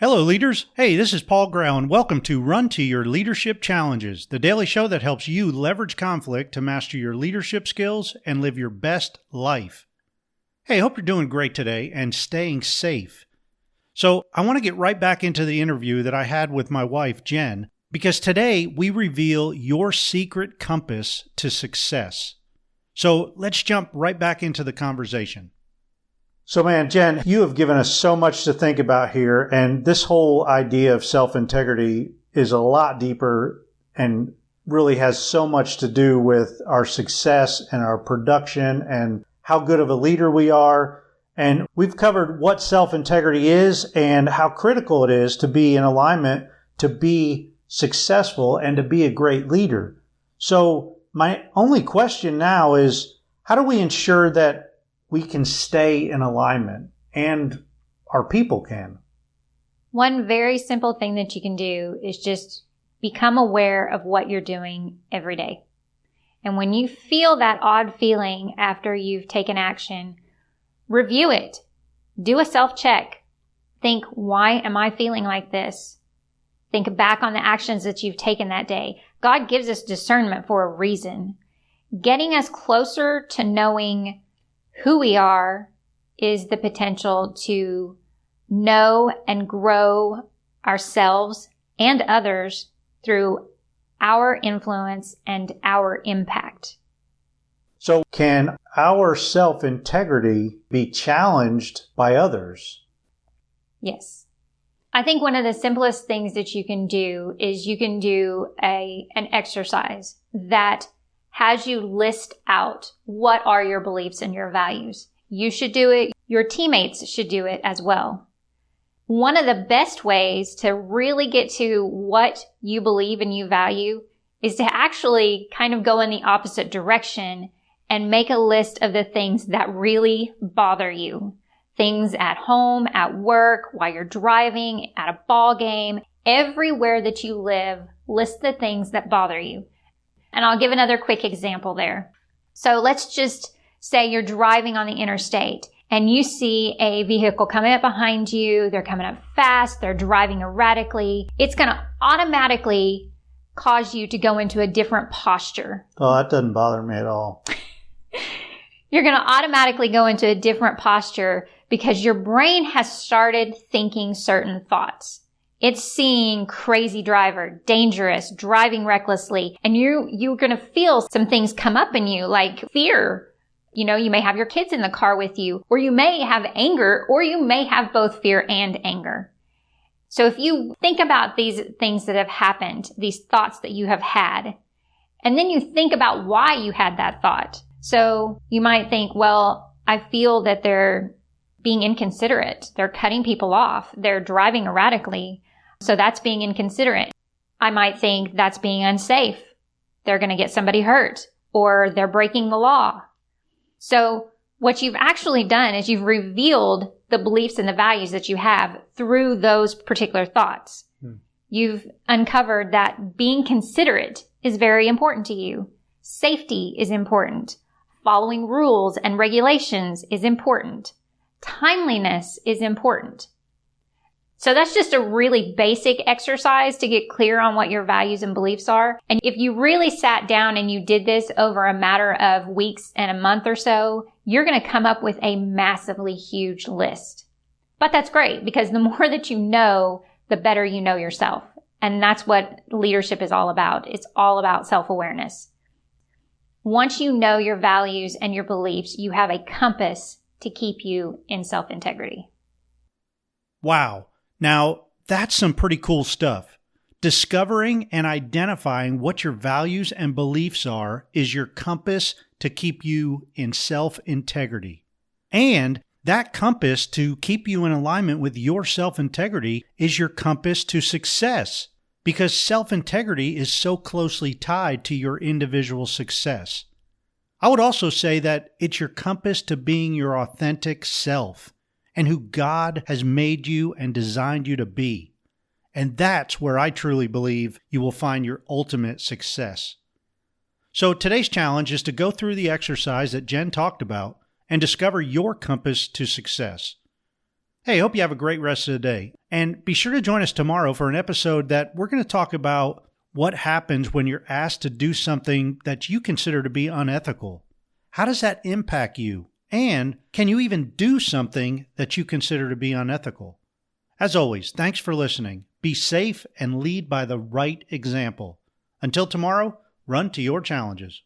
Hello, leaders. Hey, this is Paul Grau, and welcome to Run to Your Leadership Challenges, the daily show that helps you leverage conflict to master your leadership skills and live your best life. Hey, I hope you're doing great today and staying safe. So I want to get right back into the interview that I had with my wife, Jen, because today we reveal your secret compass to success. So let's jump right back into the conversation. So man, Jen, you have given us so much to think about here, and this whole idea of self-integrity is a lot deeper and really has so much to do with our success and our production and how good of a leader we are. And we've covered what self-integrity is and how critical it is to be in alignment, to be successful, and to be a great leader. So my only question now is, how do we ensure that we can stay in alignment and our people can? One very simple thing that you can do is just become aware of what you're doing every day. And when you feel that odd feeling after you've taken action, review it. Do a self-check. Think, why am I feeling like this? Think back on the actions that you've taken that day. God gives us discernment for a reason. Getting us closer to knowing who we are is the potential to know and grow ourselves and others through our influence and our impact. So can our self-integrity be challenged by others? Yes. I think one of the simplest things that you can do is you can do an exercise that has you list out what are your beliefs and your values. You should do it. Your teammates should do it as well. One of the best ways to really get to what you believe and you value is to actually kind of go in the opposite direction and make a list of the things that really bother you. Things at home, at work, while you're driving, at a ball game, everywhere that you live, list the things that bother you. And I'll give another quick example there. So let's just say you're driving on the interstate and you see a vehicle coming up behind you. They're coming up fast. They're driving erratically. It's going to automatically cause you to go into a different posture. Oh, that doesn't bother me at all. You're going to automatically go into a different posture because your brain has started thinking certain thoughts. It's seeing crazy driver, dangerous, driving recklessly, and you're going to feel some things come up in you like fear. You know, you may have your kids in the car with you, or you may have anger, or you may have both fear and anger. So if you think about these things that have happened, these thoughts that you have had, and then you think about why you had that thought. So you might think, well, I feel that they're being inconsiderate. They're cutting people off. They're driving erratically. So that's being inconsiderate. I might think that's being unsafe. They're going to get somebody hurt, or they're breaking the law. So what you've actually done is you've revealed the beliefs and the values that you have through those particular thoughts. You've uncovered that being considerate is very important to you. Safety is important. Following rules and regulations is important. Timeliness is important. So that's just a really basic exercise to get clear on what your values and beliefs are. And if you really sat down and you did this over a matter of weeks and a month or so, you're going to come up with a massively huge list. But that's great because the more that you know, the better you know yourself. And that's what leadership is all about. It's all about self-awareness. Once you know your values and your beliefs, you have a compass to keep you in self-integrity. Wow. Now, that's some pretty cool stuff. Discovering and identifying what your values and beliefs are is your compass to keep you in self-integrity. And that compass to keep you in alignment with your self-integrity is your compass to success, because self-integrity is so closely tied to your individual success. I would also say that it's your compass to being your authentic self and who God has made you and designed you to be. And that's where I truly believe you will find your ultimate success. So today's challenge is to go through the exercise that Jen talked about and discover your compass to success. Hey, hope you have a great rest of the day. And be sure to join us tomorrow for an episode that we're going to talk about what happens when you're asked to do something that you consider to be unethical. How does that impact you? And can you even do something that you consider to be unethical? As always, thanks for listening. Be safe and lead by the right example. Until tomorrow, run to your challenges.